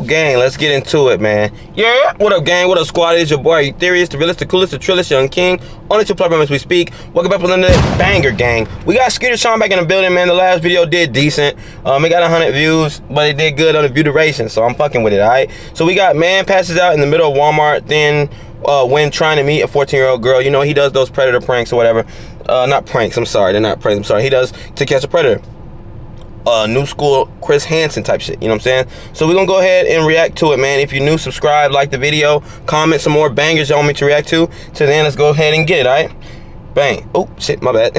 gang? Let's get into it, man. Yeah, what up, gang? What up, squad? It's your boy, Eutherious, the realest, the coolest, the trillest, young king. Only two platforms as we speak. Welcome back with another banger, gang. We got Skeeter Sean back in the building, man. The last video did decent. It got 100 views, but it did good on the view duration, so I'm fucking with it, all right? So we got man passes out in the middle of Walmart, then when trying to meet a 14-year-old girl. You know, he does those predator pranks or whatever. Not pranks, I'm sorry. They're not pranks, I'm sorry. He does to catch a predator. New school Chris Hansen type shit, you know what I'm saying? So we're gonna go ahead and react to it, man. If you're new, subscribe, like the video, comment some more bangers you want me to react to. Till then, let's go ahead and get it, all right? Bang. Oh, shit, my bad.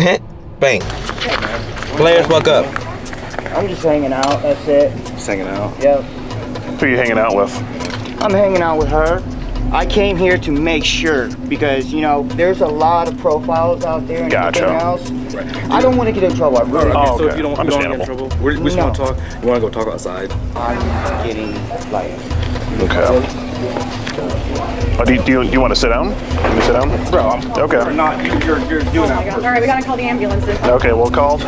Bang. Hey, man. Players, fuck up. I'm just hanging out, that's it. Just hanging out? Yep. Who are you hanging out with? I'm hanging out with her. I came here to make sure because, you know, there's a lot of profiles out there and everything else. Right. I don't want to get in trouble. I really Oh, So okay. if you don't get in trouble, we just want to talk. You want to go talk outside? I'm getting, like... Okay. Oh, do you want to sit down? Let me sit down? Bro, I'm... Okay. You're not, you're doing that. All right, we gotta call the ambulance. Okay, we'll call.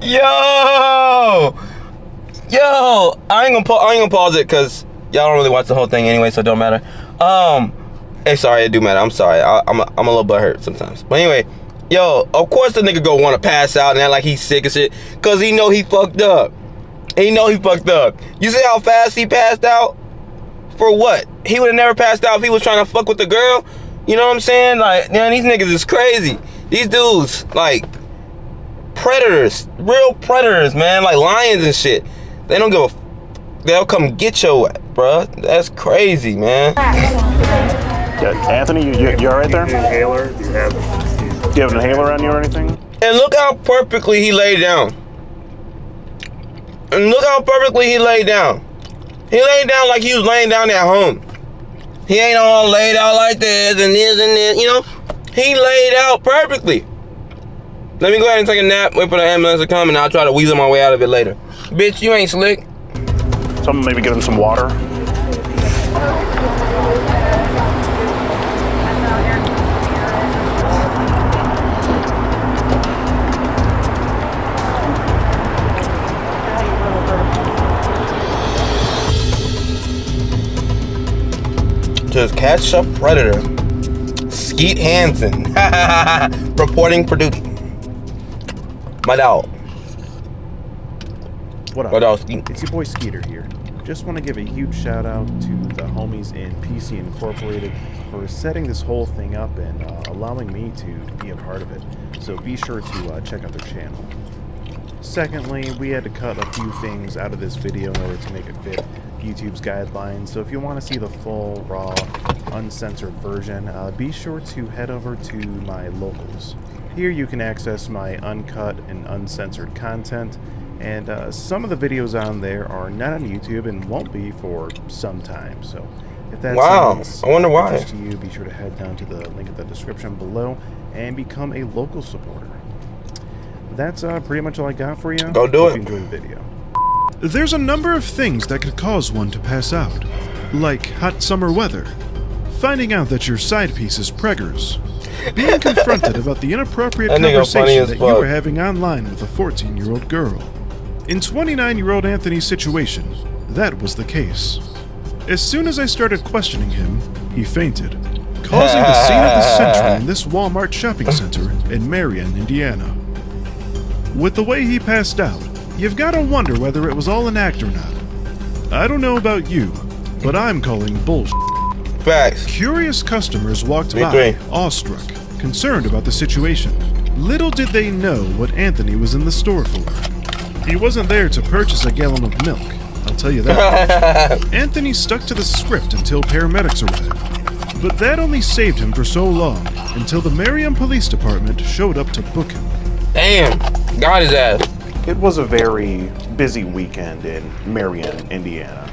Yo, I ain't gonna pause it because y'all don't really watch the whole thing anyway, so it don't matter. Hey, sorry, it do matter. I'm sorry. I'm a little butthurt sometimes. But anyway, yo, of course the nigga go want to pass out and act like he's sick and shit, cause he know he fucked up. You see how fast he passed out? For what? He would have never passed out if he was trying to fuck with the girl. You know what I'm saying? Like, man, these niggas is crazy. These dudes, like, predators, real predators, man, like lions and shit. They don't give a they'll come get your ass, bruh. That's crazy, man. Yeah, Anthony, you all right there? Inhaler? Do you have an inhaler on you or anything? And look how perfectly he laid down. He laid down like he was laying down at home. He ain't all laid out like this and this, you know? He laid out perfectly. Let me go ahead and take a nap, wait for the ambulance to come, and I'll try to weasel my way out of it later. Bitch, you ain't slick. Someone maybe give him some water. Just catch a predator. Skeet Hansen. Reporting for duty. My dog. What up? My dog Skeet. It's your boy Skeeter here. Just want to give a huge shout out to the homies in PC Incorporated for setting this whole thing up and allowing me to be a part of it. So be sure to check out their channel. Secondly, we had to cut a few things out of this video in order to make it fit YouTube's guidelines. So if you want to see the full, raw, uncensored version, be sure to head over to my locals. Here you can access my uncut and uncensored content. And some of the videos on there are not on YouTube and won't be for some time. So if that sounds I wonder why. to you, be sure to head down to the link in the description below and become a local supporter. That's pretty much all I got for you. Go do Hope it. you enjoy the video. There's a number of things that could cause one to pass out, like hot summer weather, finding out that your side piece is preggers, being confronted about the inappropriate That nigga funny conversation as that fuck. you were having online with a 14-year-old girl. In 29-year-old Anthony's situation, that was the case. As soon as I started questioning him, he fainted, causing the scene of the century in this Walmart shopping center in Marion, Indiana. With the way he passed out, you've got to wonder whether it was all an act or not. I don't know about you, but I'm calling bullshit. Facts. Curious customers walked Me by, too. awestruck, concerned about the situation. Little did they know what Anthony was in the store for. He wasn't there to purchase a gallon of milk, I'll tell you that. Anthony stuck to the script until paramedics arrived. But that only saved him for so long, until the Marion Police Department showed up to book him. Damn. Got his ass. It was a very busy weekend in Marion, Indiana.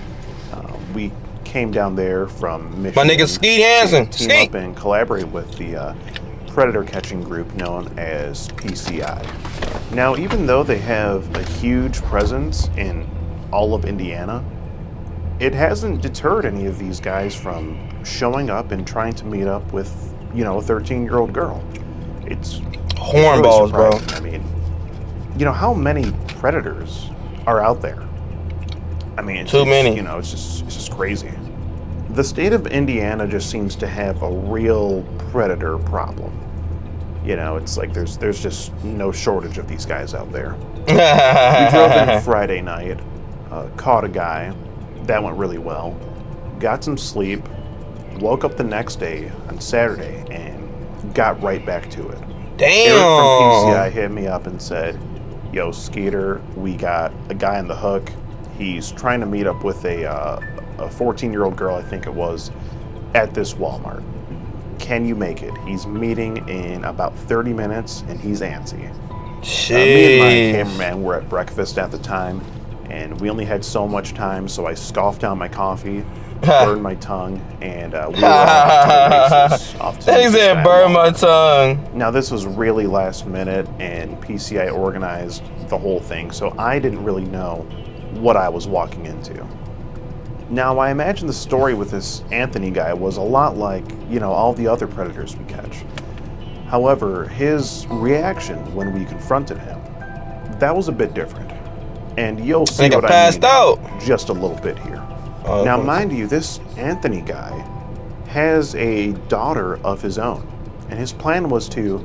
We came down there from Michigan. My nigga Skeet Hansen. to team Skeet. up and collaborate with the predator catching group known as PCI. Now, even though they have a huge presence in all of Indiana, it hasn't deterred any of these guys from showing up and trying to meet up with, you know, a 13-year-old girl. It's Hornballs, bro. surprising. I mean, you know, how many predators are out there? I mean, Too many. You know, it's just crazy. The state of Indiana just seems to have a real predator problem. You know, it's like there's just no shortage of these guys out there. We drove in Friday night, caught a guy. That went really well. Got some sleep, woke up the next day on Saturday, and got right back to it. Damn. Eric from PCI hit me up and said, "Yo, Skeeter, we got a guy on the hook. He's trying to meet up with a 14-year-old girl, I think it was, at this Walmart. Can you make it? He's meeting in about 30 minutes, and he's antsy." Me and my cameraman were at breakfast at the time, and we only had so much time, so I scoffed down my coffee, burned my tongue, and we were off to He said, "Burn my tongue." Now, this was really last minute, and PCI organized the whole thing, so I didn't really know what I was walking into. Now, I imagine the story with this Anthony guy was a lot like, you know, all the other predators we catch. However, his reaction when we confronted him, that was a bit different. And you'll see what I mean just a little bit here. Now, mind you, this Anthony guy has a daughter of his own, and his plan was to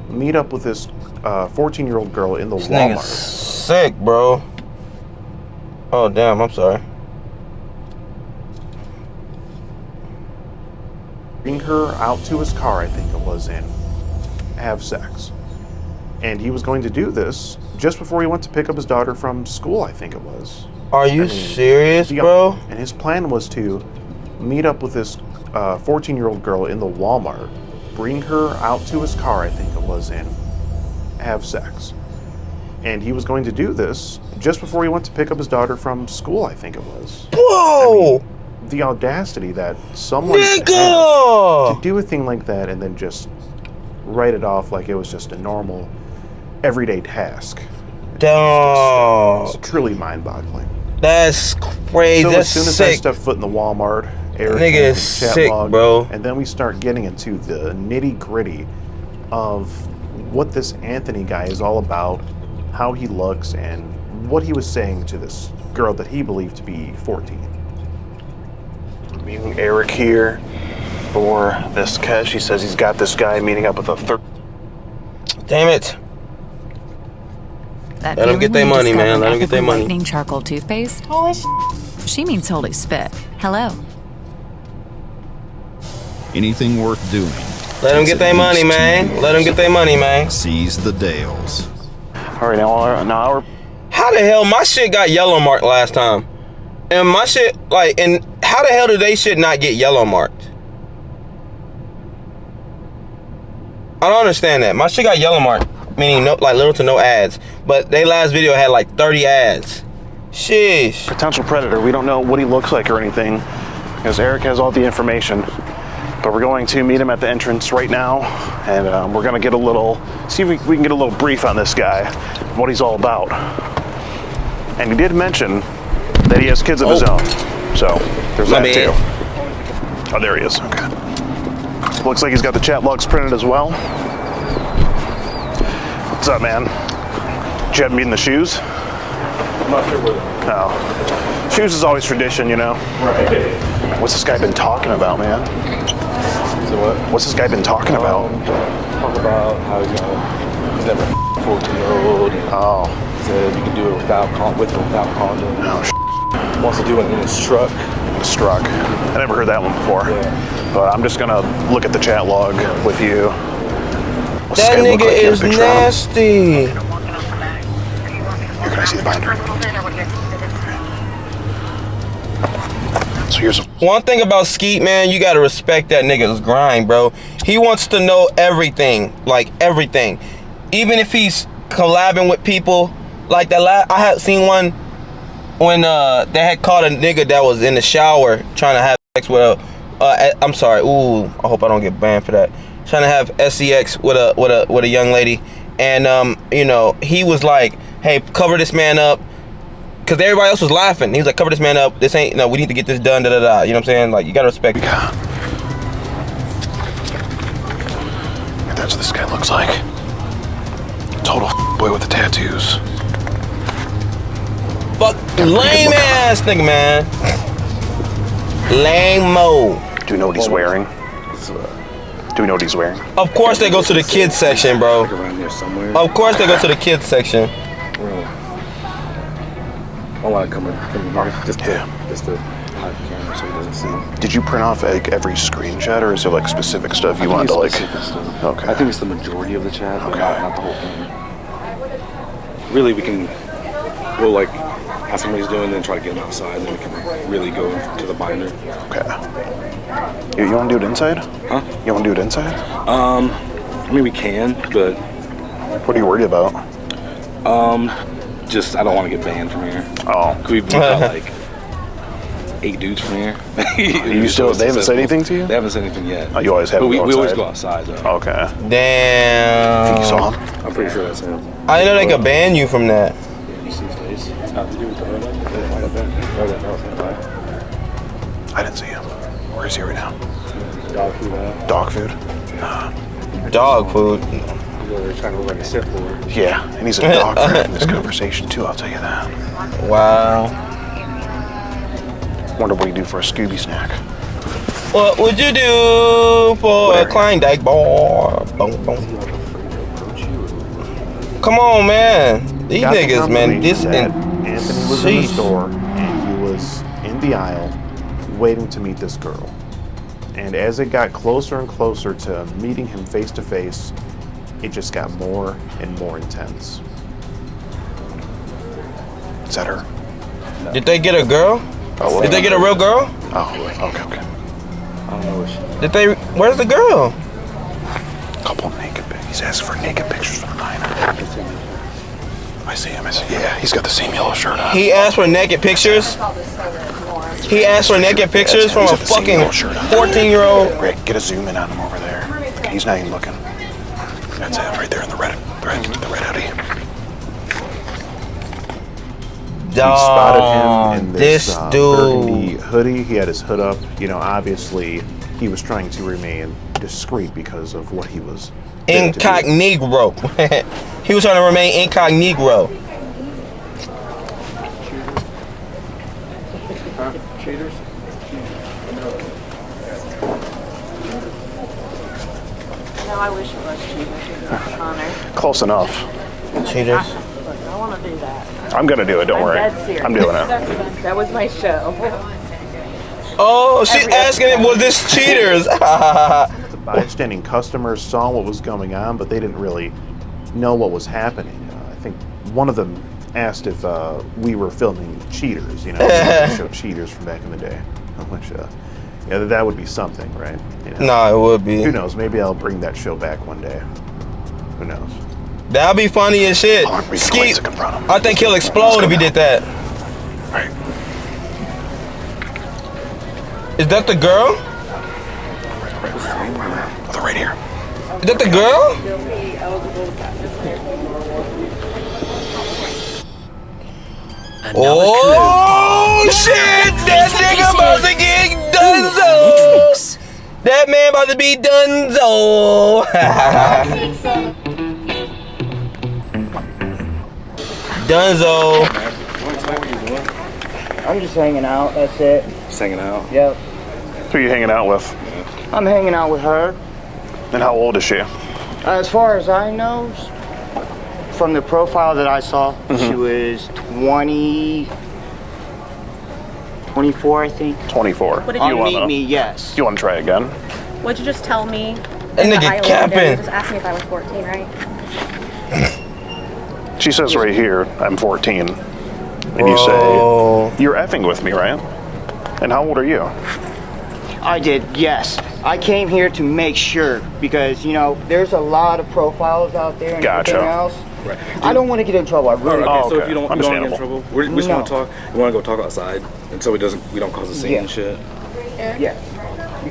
meet up with this 14-year-old girl in the Walmart. Sick, bro. Oh, damn, I'm sorry. Bring her out to his car, I think it was, and have sex. And he was going to do this just before he went to pick up his daughter from school, I think it was. Are you serious, bro? And his plan was to meet up with this 14-year-old girl in the Walmart, bring her out to his car, I think it was, and have sex. And he was going to do this just before he went to pick up his daughter from school, I think it was. Whoa! I mean, the audacity that someone had Nigga! to do a thing like that and then just write it off like it was just a normal, everyday task. Dog. It's truly mind-boggling. That's crazy. So That's as soon as sick. I stepped foot in the Walmart, Eric Nigga came is to the chat sick, log, bro. and then we start getting into the nitty-gritty of what this Anthony guy is all about, how he looks, and what he was saying to this girl that he believed to be 14. Meeting Eric here for this catch. He says he's got this guy meeting up with a Damn it. That Let 'em get their feeling money, when you man. Let 'em get discover their money. Lightning charcoal toothpaste. Holy She means holy spit. Hello. Anything worth doing. Let them takes get their at money, least 2 man. years. Let them get their money, man. Seize the Dales. All right, now How the hell my shit got yellow marked last time? And my shit, like, and how the hell do they shit not get yellow marked? I don't understand that. My shit got yellow marked, meaning no, like little to no ads. But they last video had like 30 ads. Sheesh. potential predator. We don't know what he looks like or anything, because Eric has all the information. But we're going to meet him at the entrance right now, and we're going to get see if we can get a little brief on this guy, what he's all about. And he did mention that he has kids of his own, so there's that too. Oh, there he is. Okay. Looks like he's got the chat logs printed as well. What's up, man? Did you have me in the shoes? I'm not sure what. No. Shoes is always tradition, you know? Right. What's this guy been talking about, man? So what? What's this guy been talking about? Talk about how he's never 14-year-old. Oh. He said you can do it without condom. Oh, Wants to do it in his truck. struck. I never heard that one before. Yeah. But I'm just gonna look at the chat log with you. What's this That guy look nigga like? You have is a picture of him? nasty. Here, can I see the binder? So here's One thing about Skeet, man, you gotta respect that nigga's grind, bro. He wants to know everything, like everything. Even if he's collabing with people, like that I had seen one when they had caught a nigga that was in the shower trying to have sex with I'm sorry, ooh, I hope I don't get banned for that. Trying to have SEX with a young lady, and you know, he was like, hey, cover this man up. Because everybody else was laughing. He was like, cover this man up. This ain't, no, we need to get this done, da da da. You know what I'm saying? Like, you gotta respect it. That's what this guy looks like. Total boy with the tattoos. Fuck lame ass. ass nigga, man. Lame-mo. Do you know what he's wearing? Do we know what he's wearing? Of course they go to the kids section, bro. Like around here somewhere. Of course they go to the kids section. I want to come in here just to hide the camera so he doesn't see. Did you print off like every screenshot, or is there like specific stuff you wanted to like? Okay. I think it's the majority of the chat, but not the whole thing. Really, we'll like ask him what he's doing, then try to get him outside, and then we can really go to the binder. Okay. You want to do it inside? Huh? You want to do it inside? I mean we can, but What are you worried about? just I don't want to get banned from here. Oh. We've got like 8 dudes from here. They haven't said anything to you? They haven't said anything yet. Oh, you always have But to we go always outside? go outside though. Okay. Damn. You saw him? I'm pretty sure that's him. I didn't know they could ban you from that. You see his face? I didn't see him. Where is he right now? Dog food. Dog food? Dog food. They're trying to run a surfboard. Yeah, and he's a dog friend in this conversation too, I'll tell you that. Wow. Wonder what you do for a Scooby snack. What would you do for a Klondike bar? Boom, boom. Come on, man. These Got the niggas, man. confirmation This that and Anthony was in the store and he was in the aisle waiting to meet this girl. And as it got closer and closer to meeting him face to face, it just got more and more intense. Is that her? Did they get a girl? Oh, Did they get a real girl? Oh, okay. I don't know what she. Did they? Where's the girl? Couple of naked pics. He's asking for naked pictures from the minor. I see him. Yeah, he's got the same yellow shirt on. He asked for naked pictures. He asked for naked pictures from a fucking 14-year-old. Rick, get a zoom in on him over there. He's not even looking. That's it, right there in the red hoodie. We spotted him in this burgundy hoodie. He had his hood up. You know, obviously he was trying to remain discreet because of what he was there to do. Incognito. He was trying to remain incognito. Cheaters? No, I wish it was cheaters. Connor. Close enough. Cheaters. Look, I want to do that. I'm gonna do it. Don't worry. I'm dead serious. I'm doing it. That was my show. Oh, she's asking, was this cheaters? The bystanding customers saw what was going on, but they didn't really know what was happening. I think one of them asked if we were filming Cheaters. You know, the show Cheaters from back in the day. Which, yeah, that would be something, right? You know? No, it would be. Who knows? Maybe I'll bring that show back one day. Who knows? That'd be funny as shit. Skeet. confront him. I think he'll explode if he did that. Right. Is that the girl? Oh, they're right here. Is that the girl? Oh shit! That nigga about to get donezo! That man about to be donezo! Dunzo. I'm just hanging out, that's it. Just hanging out. Yep. Who are you hanging out with? I'm hanging out with her. And how old is she? As far as I know, from the profile that I saw, she was 24, I think. 24. What did On you Meet Me, yes. You want to try again? What'd you just tell me? That nigga capping. Just asked me if I was 14, right? She says right here, I'm 14. And you say, you're effing with me, right? And how old are you? I did, yes. I came here to make sure because, you know, there's a lot of profiles out there and Gotcha. everything else. Right. I don't want to get in trouble. I really Okay, Oh, so okay. if you don't get in Understandable. trouble, we just No. want to talk. We want to go talk outside, and so we don't cause a scene Yeah. and shit. Yeah.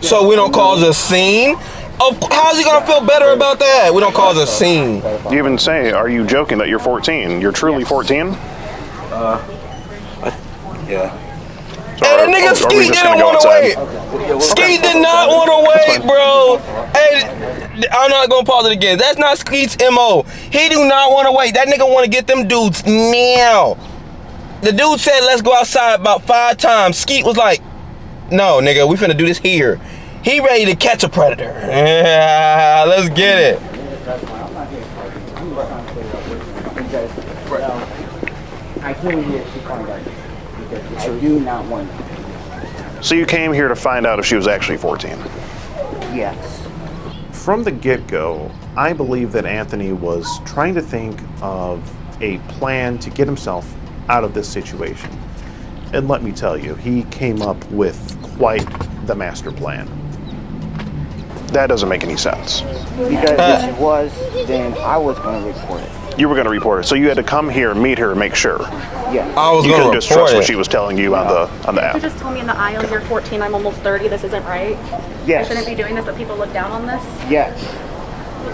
So we don't cause a scene? Oh, how's he gonna feel better about that? We don't cause a scene. You even say, are you joking that you're 14? You're truly 14? Yeah. So Hey, the nigga are we Skeet just didn't gonna go want to outside? wait. Skeet did not want to wait, bro. Hey, I'm not gonna pause it again. That's not Skeet's MO. He do not want to wait. That nigga want to get them dudes now. The dude said, let's go outside about 5 times. Skeet was like, no, nigga, we finna do this here. He ready to catch a predator. Yeah, let's get it. I came here to find out because I do not want. So you came here to find out if she was actually 14? Yes. From the get-go, I believe that Anthony was trying to think of a plan to get himself out of this situation. And let me tell you, he came up with quite the master plan. That doesn't make any sense. Because if it was, then I was going to report it. You were going to report it, so you had to come here, meet her, and make sure. Yeah. I was You gonna couldn't just report trust what it. she was telling you on the You app. just told me in the aisle, you're 14, I'm almost 30, this isn't right. Yes. I shouldn't be doing this, but people look down on this. Yes.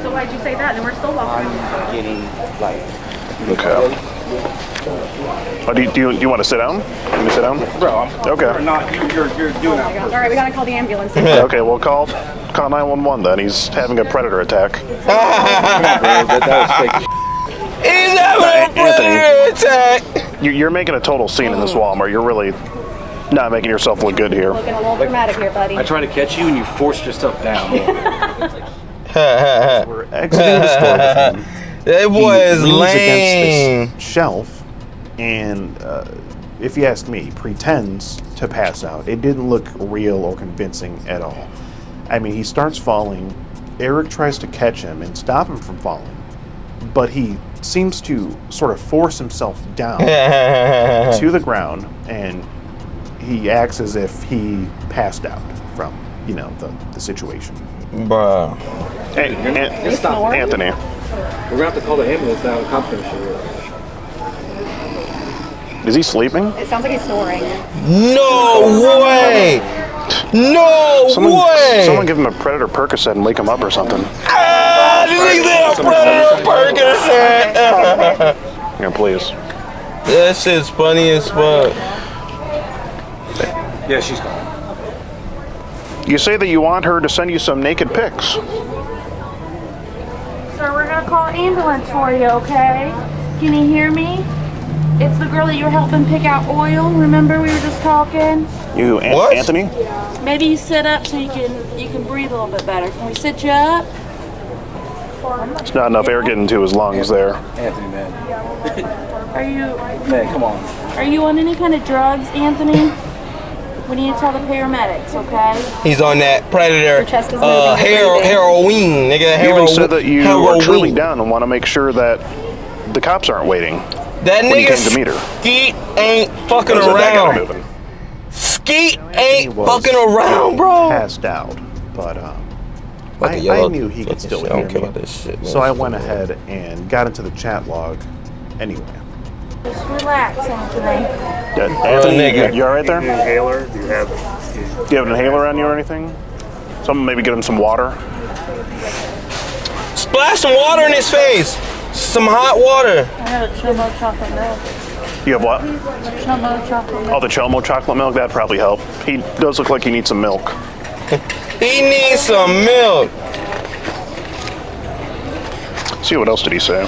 So why'd you say that? And we're still walking I'm around. getting like. Okay. Oh, do you want to sit down? Can you sit down? Bro, Okay. you're doing that. All right, we gotta call the ambulance. Okay, well, call 911 then. He's having a predator attack. He's having a predator attack. You're making a total scene in this Walmart. You're really not making yourself look good here. Looking a little dramatic here, buddy. I try to catch you and you forced yourself down. We're exiting the store with him. That boy is He leans lame. against this shelf, and if you ask me, pretends to pass out. It didn't look real or convincing at all. I mean, he starts falling. Eric tries to catch him and stop him from falling, but he seems to sort of force himself down to the ground, and he acts as if he passed out from, the situation. Bruh. Hey, Anthony. We're gonna have to call the ambulance now. The cops gonna show up. Is he sleeping? It sounds like he's snoring. No way! No way! Someone give him a Predator Percocet and wake him up or something. Ah, this nigga said a Predator Percocet. Yeah, please. That shit's funny as fuck. Yeah, she's gone. You say that you want her to send you some naked pics. Sir, we're gonna call an ambulance for you, okay? Can you hear me? It's the girl that you were helping pick out oil. Remember we were just talking? You, What? Anthony? Maybe you sit up so you can breathe a little bit better. Can we sit you up? It's not enough air getting into his lungs there. Anthony, man. Are you Man, come on. on any kind of drugs, Anthony? We need to tell the paramedics, okay? He's on that Predator Your chest is moving, heroin, nigga. You even said that you are truly heroin. down and want to make sure that the cops aren't waiting. That when you nigga came to meet her. Skeet ain't fucking So that got around. moving. Skeet He ain't was fucking around, bro. Passed out, but Fuck I it, y'all. knew he could Fucking still shit. I hear don't care me. about this shit, man. So I went ahead and got into the chat log anyway. Just relax, Anthony. Anthony, nigga. you all right there? Inhaler? Do you have? Do you have an inhaler on you or anything? Someone maybe get him some water. Splash some water in his face. Some hot water. I have a Chomo chocolate milk. You have what? Chomo chocolate milk. Oh, the Chomo chocolate milk? That'd probably help. He does look like he needs some milk. He needs some milk. See, what else did he say?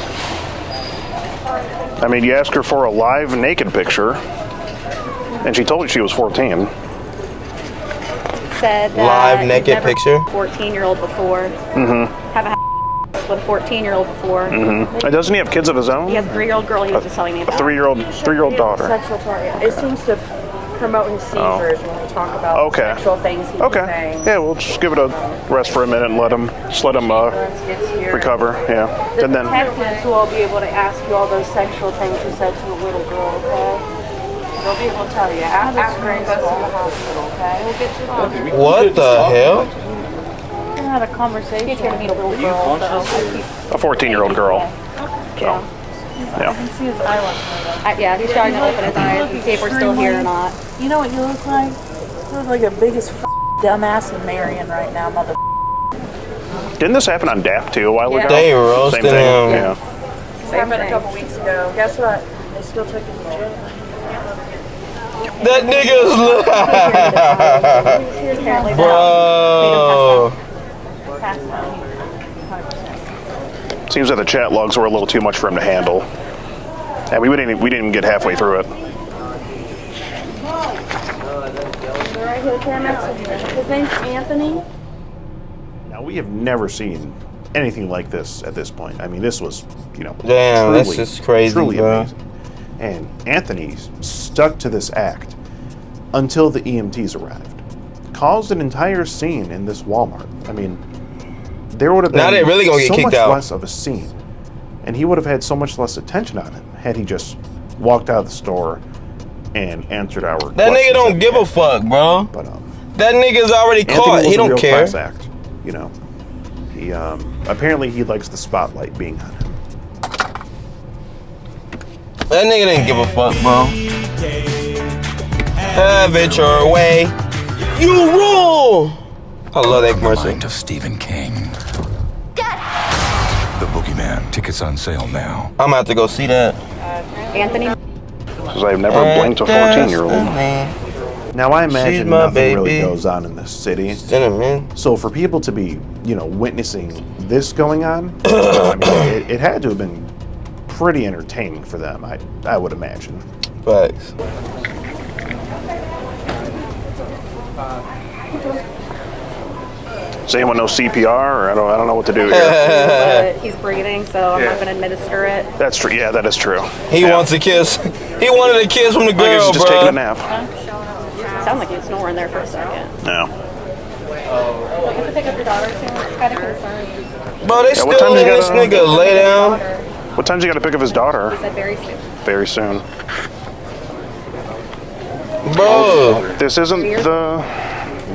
I mean, you asked her for a live naked picture, and she told you she was 14. Said that Live he's naked never picture? 14-year-old before. Have a with a 14-year-old before. And doesn't he have kids of his own? He has a 3-year-old girl he was just telling me A about. three-year-old daughter. Sexual target. It seems to promote his seizures when we talk about Okay. sexual things he's Okay. saying. Yeah, we'll just give it a rest for a minute and let him Gets here. recover. Yeah, The and then detectives will be able to ask you all those sexual things you said to a little girl, okay? They'll be able to tell you after you go to the hospital, okay? We'll get you on. What the hell? We had a conversation. He's here to meet a little girl, so a 14-year-old girl. yeah. Yeah. I can see his eyelash. Yeah, he's trying to open his eyes and see if we're still here or not. You know what you look like? You look like the biggest dumbass in Marion right now, mother. Didn't this happen on Daft too a while ago? They roasted Same thing. him. Yeah. This happened a couple weeks ago. Guess what? They still took him to jail. That nigga's Apparently bro. Seems that the chat logs were a little too much for him to handle. And we didn't even get halfway through it. Right here, camera. His name's Anthony. Now, we have never seen anything like this at this point. I mean, this was, you know, Damn, truly, that's just crazy, truly bro. amazing. And Anthony stuck to this act until the EMTs arrived. Caused an entire scene in this Walmart. I mean, there would have been Now they really gonna get so kicked much out. less of a scene. And he would have had so much less attention on him had he just walked out of the store and answered our That questions nigga don't at give the a end. fuck, bro. But That nigga's already Anthony caught. was He a don't real care. class act, you know. He apparently he likes the spotlight being on him. That nigga didn't give a fuck, bro. Have it your way. You rule. I love that commercial. Mind of Stephen King. The Boogeyman. Tickets on sale now. I'm gonna have to go see that. Anthony. Because I've never blinked a 14-year-old. Now I imagine nothing really goes on in this city. So for people to be, you know, witnessing this going on, I mean, it had to have been pretty entertaining for them. I would imagine. Facts. Does anyone know CPR? Or I don't know what to do here. He's breathing, so I'm not going to administer it. That's true. Yeah, that is true. He wants a kiss. He wanted a kiss from the I guess girl, he's just bro. taking a nap. Sounded like he was snoring there for a second. No. You have to pick up your daughter soon. It's kind of concerned. Bro, they Yeah, what still time you letting this gotta- nigga lay down. What time's he got to pick up his daughter? He said very soon. Very soon. Bro. This isn't the.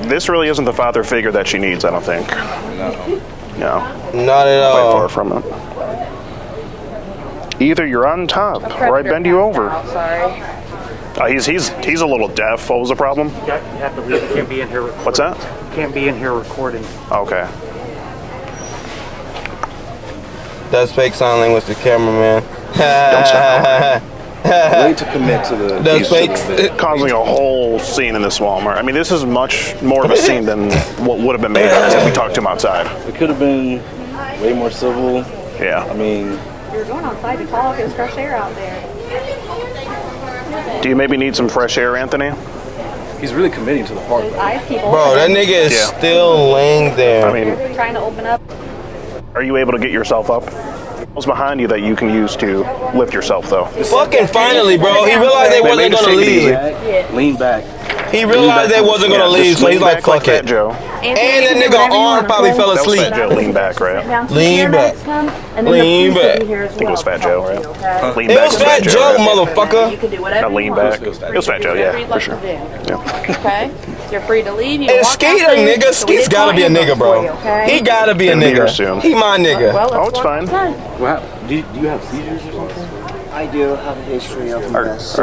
This really isn't the father figure that she needs, I don't think. No. Not at all. Quite far from it. Either you're on top, or I bend you over. Sorry. He's a little deaf. What was the problem? You have to leave. You can't be in here. What's that? Can't be in here recording. Okay. That's fake sign language to cameraman. Way to commit to the. That's fake. Causing a whole scene in this Walmart. I mean, this is much more of a scene than what would have been made if we talked to him outside. It could have been way more civil. Yeah. I mean, You were going outside to talk. It was fresh air out there. Do you maybe need some fresh air, Anthony? he's really committing to the park. His eyes keep Bro, that nigga is still laying there. I mean, trying to open up. are you able to get yourself up? What's behind you that you can use to lift yourself, though? Fucking finally, bro. He realized they wasn't gonna leave. Lean back. He realized they wasn't gonna leave, so he's like, fuck it. Joe. And that nigga arm probably fell That was asleep. Fat Joe. Lean back, right? Lean back. Lean back. I think it was Fat Joe, right? Lean It back was is Fat Joe, right? motherfucker. Not lean back. It was Fat Joe, yeah, for sure. Yeah. Okay? You're free to leave. You And can walk Skeet a out there, nigga. so we Skeet's did gotta call be a nigga, ambulance for you, bro. okay? He gotta be a Gonna be here nigga. soon. He my nigga. Well, let's Oh, it's walk fine. outside. Well, do you have seizures or something? I do have a history of this.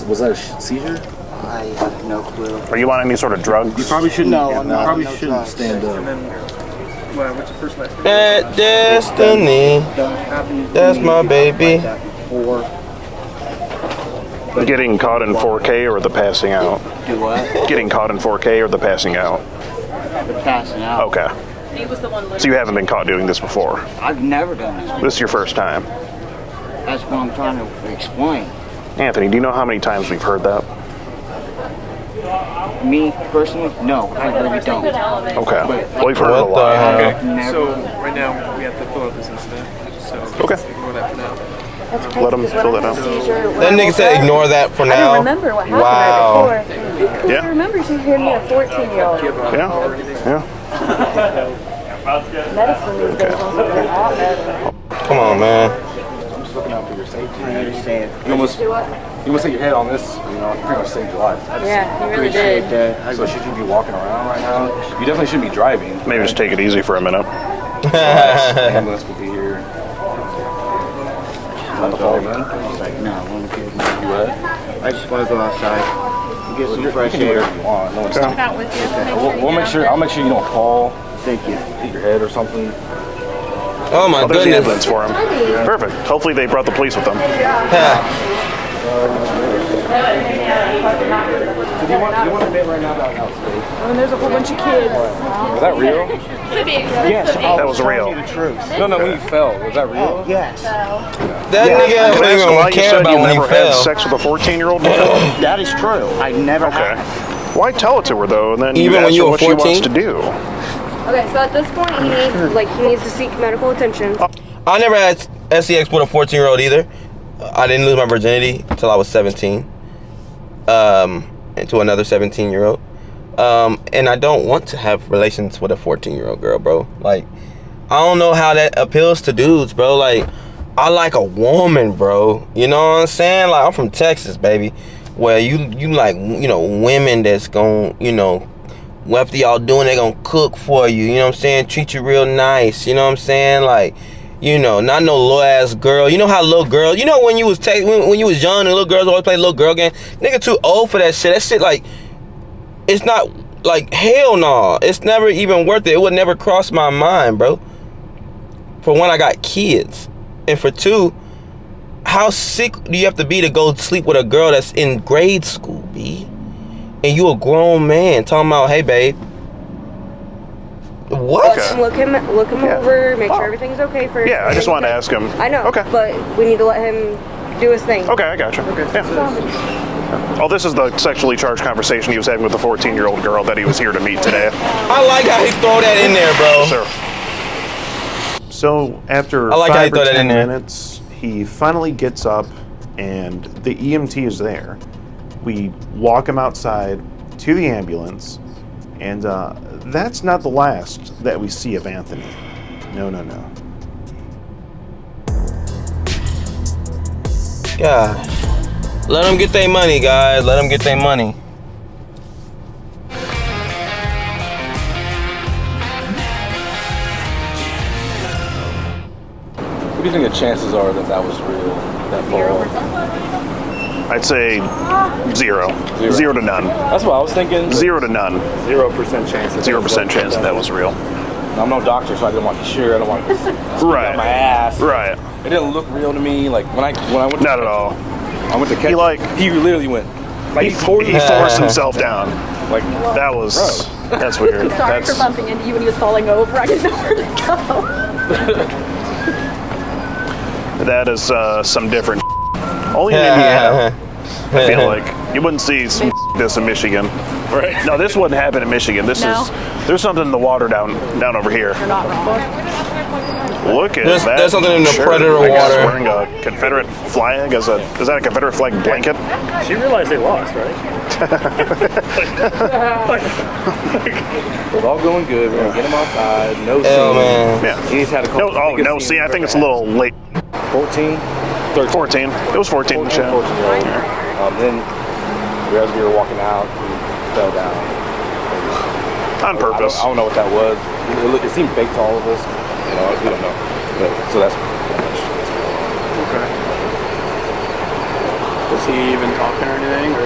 Was that a seizure? I have no clue. Are you on any sort of drugs? You probably shouldn't. No, I'm not. Probably No shouldn't drugs. stand up. What's your first last name? That destiny. That's my baby. Getting caught in 4K or the passing out? Do what? Getting caught in 4K or the passing out? The passing out. Okay. He was the one. So you haven't been caught doing this before? I've never done this. This is your first time. That's what I'm trying to explain. Anthony, do you know how many times we've heard that? Me, personally, no, I really don't. Okay. Well, we've heard it a What the lot. hell? Never. So right now we have to fill out this incident. So Okay. ignore that for now. That's crazy. Let him because when fill I that had out. a seizure, when That I nigga woke said up, ignore that for I now. don't remember what happened Wow. right before. Yeah. I remember you hearing me a 14-year-old. Yeah. Yeah. Medicine these days wants to get hot medicine. Come on, man. I'm just looking out for your safety. I understand. You almost hit your head on this. You know, it pretty much saved your life. Yeah, you really Appreciate did. that. So should you be walking around right now? You definitely shouldn't be driving. Maybe just take it easy for a minute. The ambulance will be here. Not the phone, man. No, I'm good. You what? I just want to go outside and get some fresh You can do air. whatever you want. No one's Okay. stopping. We'll make sure. I'll make sure you don't fall, Thank you. hit your head or something. Oh my Oh, there's the ambulance goodness. for him. Perfect. Hopefully they brought the police with them. Do you want to bet right now about house, please? And there's a whole bunch of kids. Was that real? Yes, That was real. The truth. No, when you fell, was that real? Yes. That nigga Can I don't ask why even you care said about you when he never had fell. sex with a 14-year-old girl? That is true. I never Okay. have. Why tell it to her though, and then Even you when ask you her were what she 14? wants to do? Okay, so at this point, he needs to seek medical attention. I never had sex with a 14-year-old either. I didn't lose my virginity until I was 17. And to another 17-year-old. And I don't want to have relations with a 14-year-old girl, bro. Like, I don't know how that appeals to dudes, bro. Like, I like a woman, bro. You know what I'm saying? Like, I'm from Texas, baby. Where you like, you know, women that's gon', you know, after y'all doing, they gonna cook for you. You know what I'm saying? Treat you real nice. You know what I'm saying? Like, you know, not no little ass girl. You know how little girls, you know when you was when you was young and little girls always play little girl game? Nigga too old for that shit. That shit, like, it's not, like, hell no. It's never even worth it. It would never cross my mind, bro. For one, I got kids. And for two, how sick do you have to be to go sleep with a girl that's in grade school, B? And you a grown man talking about, hey, babe. What? Look him over, make sure everything's okay first. Yeah, I just wanted to ask him. I know, Okay. but we need to let him do his thing. Okay, I gotcha. Yeah. Oh, this is the sexually charged conversation he was having with the 14-year-old girl that he was here to meet today. I like how he throw that in there, bro. Sir. So after I like how you 5 throw or that 10 in there. minutes, he finally gets up, and the EMT is there. We walk him outside to the ambulance, and that's not the last that we see of Anthony. No. Gosh. Let them get their money, guys. Let them get their money. What do you think the chances are that that was real? That fall? I'd say 0. 0 to none. That's what I was thinking. 0 to none. 0% chance. 0% chance that was real. I'm no doctor, so I didn't want to be sure. I don't want to Right. out my ass. Right. It didn't look real to me. Like when I went. Not at all. I went to catch. He literally went. Like He forced himself down. Like that was. That's weird. Sorry for bumping into you when he was falling over. I didn't know where to go. That is some different. Only in Indiana. I feel like you wouldn't see some this in Michigan. Right. No, this wouldn't happen in Michigan. This is there's something in the water down over here. You're not wrong. Look at There's- that. there's something in the Predator I guess water. wearing a Confederate flag is that a Confederate flag blanket? She realized they lost, right? It's all going good. We're gonna get him outside. No Hell, scene. man. Yeah. He just had a couple. No. See, I think it's a little late. 14. 13. 14. It was 14 in the show. 14-year-old. Then as we were walking out, we fell down. On purpose. I don't know what that was. It seemed fake to all of us. You know, we don't know. But, so that's pretty much. Okay. Was he even talking or anything, or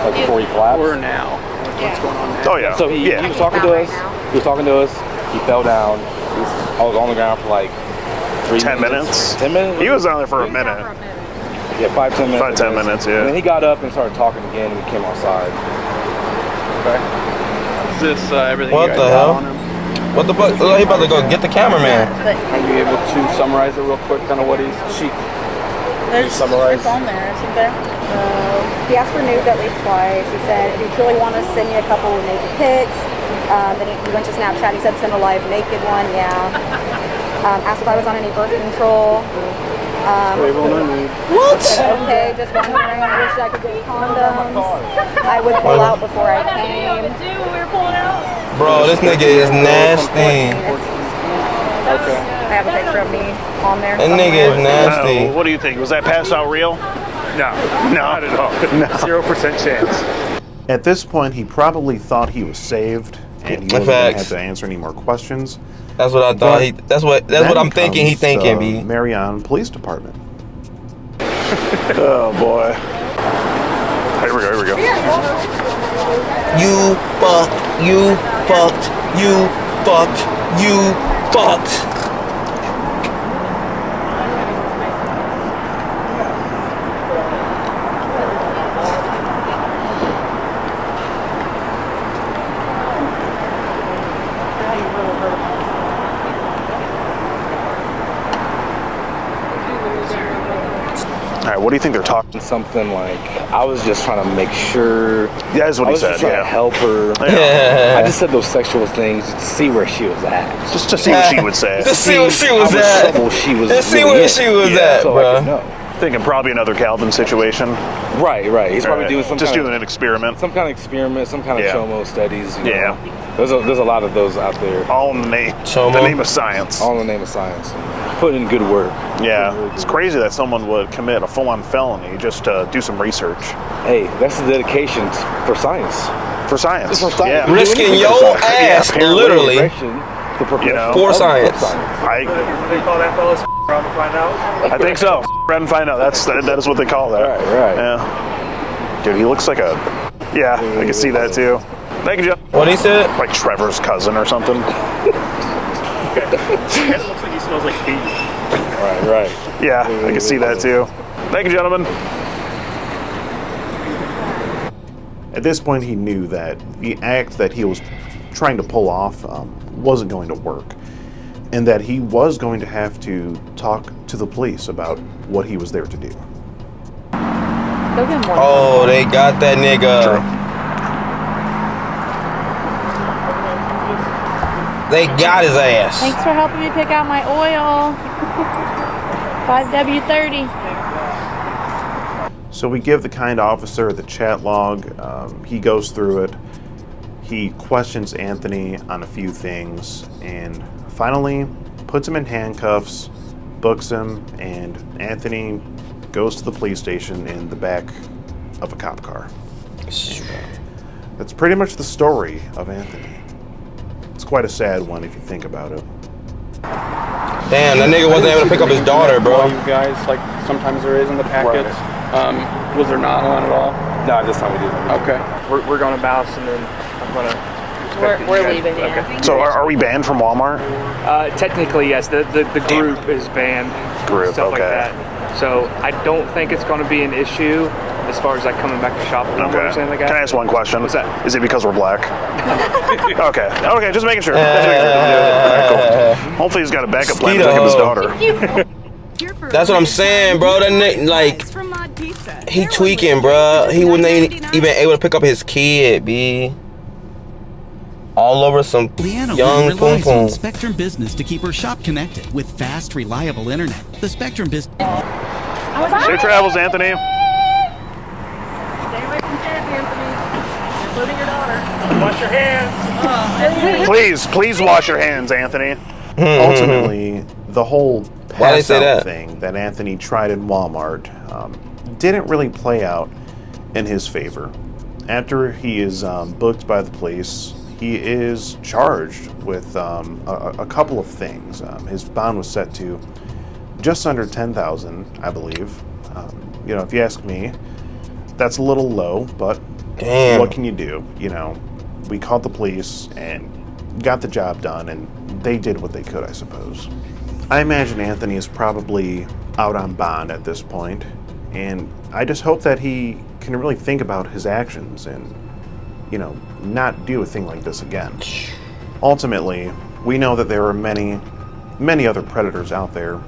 Like before he collapsed? or now? What's going on now? Oh yeah. So he was talking to us. He was talking to us. He fell down. I was on the ground for like 10 minutes. 10 minutes? He was on there for a minute. Yeah, 5-10 minutes. 5-10 minutes. And then Yeah. he got up and started talking again and we came outside. Okay. Is this everything What you the guys hell? got on him? What the fuck? He about to go get the cameraman. Are you able to summarize it real quick, kind of what he's... It's on there, isn't there? He asked for nudes at least twice. He said, if you truly want to send you a couple of naked pics. Then he went to Snapchat. He said, send a live naked one. Yeah. Asked if I was on any birth control. What? Okay, just wondering. I wish I could get condoms. I would pull out before I came. Bro, this nigga is nasty. Okay. I have a picture of me on there. That nigga is nasty. What do you think? Was that pass out real? No, not at all. 0% chance. At this point, he probably thought he was saved, and he wasn't going to have to answer any more questions. That's what I thought. That's what I'm thinking. He thinking. The Marion Police Department. Oh boy. Here we go. You fucked. You fucked. You fucked. You fucked. What do you think they're talking? Something like, I was just trying to make sure. Yeah, that's what I he was said. just trying Yeah. to help her. Yeah. I just said those sexual things to see where she was at. Just to see what she would say. Just see what she was how at. much trouble she was Just see really where in. she was Yeah, at, So I bro. could know. Thinking probably another Calvin situation. Right. He's probably Right. doing some just kind doing an experiment. some kind of experiment, some kind of Yeah. chomo studies. You know. Yeah. There's a lot of those out there. All in the name of science. All in the name of science. Putting in good work. Yeah, it's crazy that someone would commit a full-on felony just to do some research. Hey, that's the dedication for science. For science. It's for science. Yeah. Risking Do your anything for science. ass, apparently. literally, You know, for science. I They call that fellas around to find out. I think so. Red and find out. That is what they call that. Right. Yeah. Dude, he looks like a. Yeah, I can see that too. Thank you, Joe. What he said? Like Trevor's cousin or something. It looks like he smells like pee. Right. Yeah, I can see that too. Thank you, gentlemen. At this point, he knew that the act that he was trying to pull off wasn't going to work, and that he was going to have to talk to the police about what he was there to do. Oh, they got that nigga. They got his ass. Thanks for helping me pick out my oil. 5W30. So we give the kind officer the chat log. He goes through it. He questions Anthony on a few things, and finally puts him in handcuffs, books him, and Anthony goes to the police station in the back of a cop car. And, that's pretty much the story of Anthony. It's quite a sad one if you think about it. Damn, that nigga wasn't able to pick up his daughter, bro. You guys, like sometimes there is in the packets. Was there not one at all? No, this time we did. Okay. We're going to bounce and then I'm going to. We're leaving, yeah. Okay. So are we banned from Walmart? Technically, yes. The group is banned. Group, stuff like okay. that. So I don't think it's going to be an issue as far as like coming back to shop at Walmart or something like that. Can I ask one question? What's that? Is it because we're black? Okay, just making sure. Alright, cool. Hopefully he's got a backup plan to pick up his daughter. That's what I'm saying, bro. That nigga, like, he tweaking, bro. He wouldn't even able to pick up his kid, B. All over some Leanna young poom relies on poom. Spectrum Business to keep her shop connected with fast, reliable internet. The Spectrum Business. Safe travels, Anthony. Stay away from kids, Anthony. Including your daughter. Wash your hands. Please wash your hands, Anthony. Ultimately, the whole Why they pass say out that? thing that Anthony tried in Walmart didn't really play out in his favor. After he is booked by the police, he is charged with a couple of things. His bond was set to just under $10,000, I believe. If you ask me, that's a little low, but Damn. what can you do? We called the police and got the job done, and they did what they could, I suppose. I imagine Anthony is probably out on bond at this point, and I just hope that he can really think about his actions and, not do a thing like this again. Ultimately, we know that there are many, many other predators out there.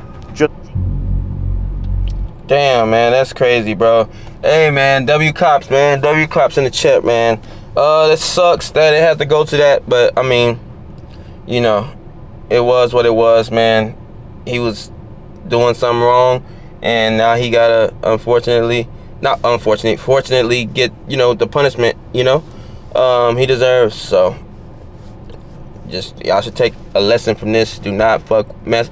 Damn, man, that's crazy, bro. Hey, man, W Cops, man. W Cops in the chat, man. That sucks that it had to go to that, but, I mean, it was what it was, man. He was doing something wrong, and now he gotta, fortunately get, the punishment, he deserves. So, y'all should take a lesson from this. Do not mess.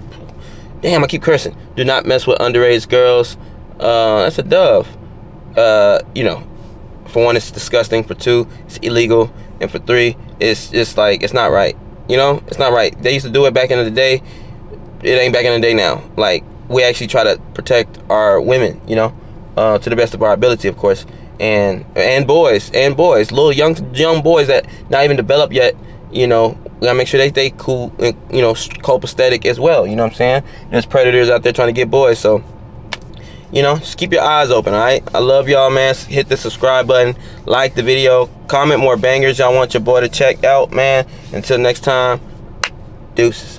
Damn, I keep cursing. Do not mess with underage girls. That's a dove. For one, it's disgusting. For two, it's illegal. And for three, it's just like, it's not right. It's not right. They used to do it back in the day. It ain't back in the day now. Like, we actually try to protect our women, to the best of our ability, of course. And boys, little young boys that not even developed yet, we gotta make sure they stay cool and, copacetic as well. You know what I'm saying? There's predators out there trying to get boys, so just keep your eyes open, all right? I love y'all, man. Hit the subscribe button, like the video, comment more bangers y'all want your boy to check out, man. Until next time, deuces.